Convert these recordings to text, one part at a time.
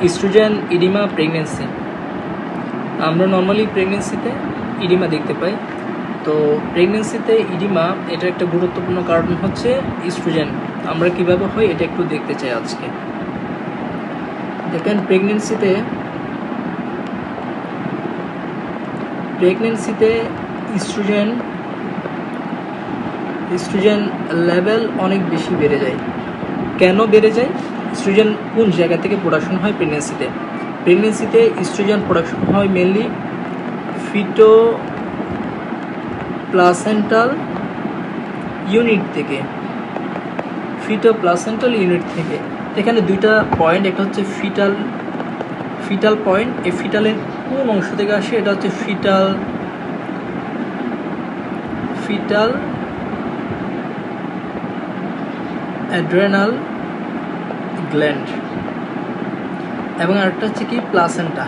Oestrogen oedema pregnancy. আমরা normally প্রেগনেন্সিতে oedema দেখতে পাই। তো প্রেগনেন্সিতে ইডিমা এটা একটা গুরুত্বপূর্ণ কারণ হচ্ছে ইস্ট্রোজেন। আমরা কিভাবে হয় এটা একটু দেখতে চাই আজকে। দেখেন প্রেগনেন্সিতে ইস্ট্রোজেন লেভেল অনেক বেশি বেড়ে যায়। কেন বেড়ে যায়? ইস্ট্রোজেন কোন জায়গা থেকে প্রোডাকশন হয় প্রেগনেন্সিতে ইস্ট্রোজেন প্রোডাকশন হয় মেনলি ফিটোপ্লাসেন্টাল ইউনিট থেকে। এখানে দুইটা পয়েন্ট, একটা হচ্ছে ফিটাল পয়েন্ট। এই ফিটালের কোন অংশ থেকে আসে? এটা হচ্ছে ফিটাল অ্যাড্রেনাল গ্ল্যান্ড, এবং আরেকটা হচ্ছে কি প্লাসেন্টা।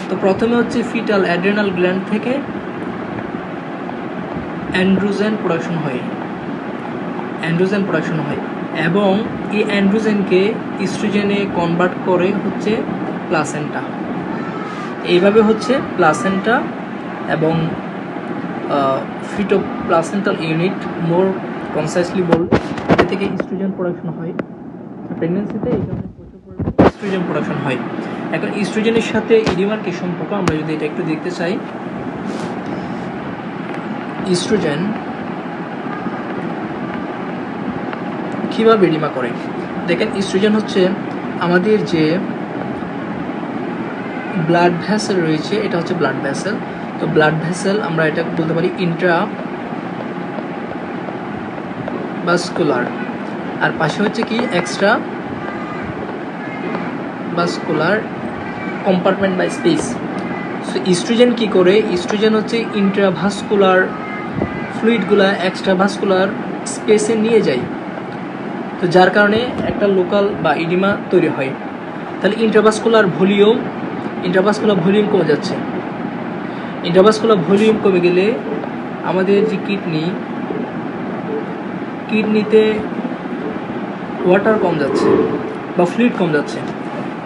তো প্রথমে হচ্ছে ফিটাল অ্যাড্রেনাল গ্ল্যান্ড থেকে অ্যান্ড্রোজেন প্রোডাকশন হয় এবং এই অ্যান্ড্রোজেনকে ইস্ট্রোজেনে কনভার্ট করে হচ্ছে প্লাসেন্টা। এইভাবে হচ্ছে প্লাসেন্টা এবং ফিটোপ্লাসেন্টাল ইউনিট, মোর কনসাইসলি বলতে, এ থেকে ইস্ট্রোজেন প্রোডাকশন হয়। প্রেগনেন্সিতে এই কারণে প্রচুর পরিমাণে ইস্ট্রোজেন প্রোডাকশন হয়। এখন ইস্ট্রোজেনের সাথে ইডিমার কি সম্পর্ক আমরা যদি এটা একটু দেখতে চাই। ইস্ট্রোজেন কীভাবে ইডিমা করে? দেখেন ইস্ট্রোজেন হচ্ছে আমাদের যে ব্লাড ভেসেল রয়েছে, এটা হচ্ছে ব্লাড ভেসেল। তো ব্লাড ভেসেল আমরা এটা বলতে পারি ইন্ট্রাভাস্কুলার, আর পাশে হচ্ছে কি এক্সট্রা ভাস্কুলার কম্পার্টমেন্ট বা স্পেস। সো ইস্ট্রোজেন কি করে? ইস্ট্রোজেন হচ্ছে ইন্ট্রাভাস্কুলার ফ্লুইডগুলা এক্সট্রাভাস্কুলার স্পেসে নিয়ে যায়। তো যার কারণে একটা লোকাল বা ইডিমা তৈরি হয়। তাহলে ইন্ট্রাভাস্কুলার ভলিউম কমে যাচ্ছে। ইন্ট্রাভাস্কুলার ভলিউম কমে গেলে আমাদের যে কিডনিতে ওয়াটার কম যাচ্ছে বা ফ্লুইড কম যাচ্ছে।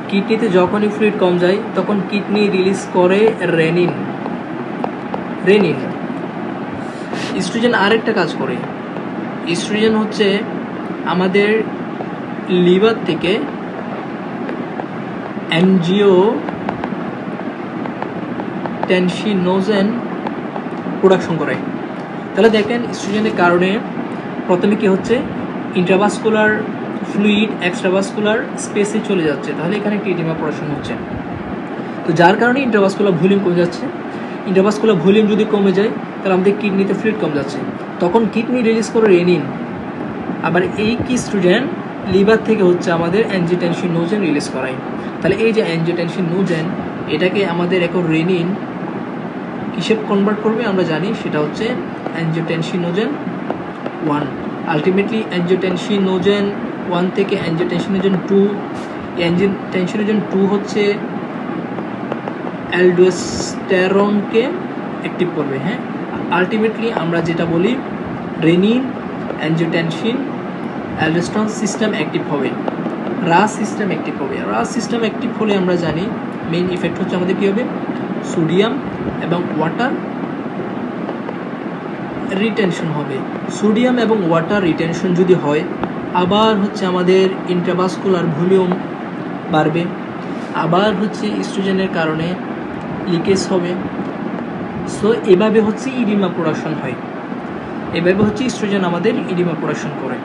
কিডনিতে যখনই ফ্লুইড কম যায় তখন কিডনি রিলিজ করে রেনিন। ইস্ট্রোজেন আরেকটা কাজ করে। ইস্ট্রোজেন হচ্ছে আমাদের লিভার থেকে অ্যানজিওটেনসিনোজেন প্রোডাকশন করে। তাহলে দেখেন ইস্ট্রোজেনের কারণে প্রথমে কি হচ্ছে, ইন্ট্রাভাস্কুলার ফ্লুইড এক্সট্রাভাস্কুলার স্পেসে চলে যাচ্ছে। তাহলে এখানে একটি ইডিমা প্রোডাকশন হচ্ছে। তো যার কারণে ইন্ট্রাভাস্কুলার ভলিউম কমে যাচ্ছে। ইন্ট্রাভাস্কুলার ভলিউম যদি কমে যায় তাহলে আমাদের কিডনিতে ফ্লুইড কমে যাচ্ছে, তখন কিডনি রিলিজ করে রেনিন। আবার এই ইস্ট্রোজেন লিভার থেকে হচ্ছে আমাদের অ্যানজিওটেনসিনোজেন রিলিজ করায়। তাহলে এই যে অ্যানজিওটেনসিনোজেন, এটাকে আমাদের এখন রেনিন কিসে কনভার্ট করবে আমরা জানি, সেটা হচ্ছে অ্যানজিওটেনসিনোজেন 1। আলটিমেটলি অ্যানজিওটেনসিনোজেন 1 থেকে অ্যানজিওটেনসিনোজেন 2, অ্যানজিওটেনসিনোজেন 2 হচ্ছে অ্যালডোস্টেরনকে অ্যাক্টিভ করবে। হ্যাঁ, আলটিমেটলি আমরা যেটা বলি renin, angiotensin, aldosterone system active হবে, রাস সিস্টেম অ্যাক্টিভ হলে আমরা জানি মেইন ইফেক্ট হচ্ছে আমাদের কী হবে, সোডিয়াম এবং ওয়াটার রিটেনশন হবে। সোডিয়াম এবং ওয়াটার রিটেনশন যদি হয়, আবার হচ্ছে আমাদের ইন্ট্রাভাস্কুলার ভলিউম বাড়বে, আবার হচ্ছে ইস্ট্রোজেনের কারণে লিকেজ হবে। সো এভাবে হচ্ছে ইডিমা প্রোডাকশন হয়, এভাবে হচ্ছে ইস্ট্রোজেন আমাদের ইডিমা প্রোডাকশন করে।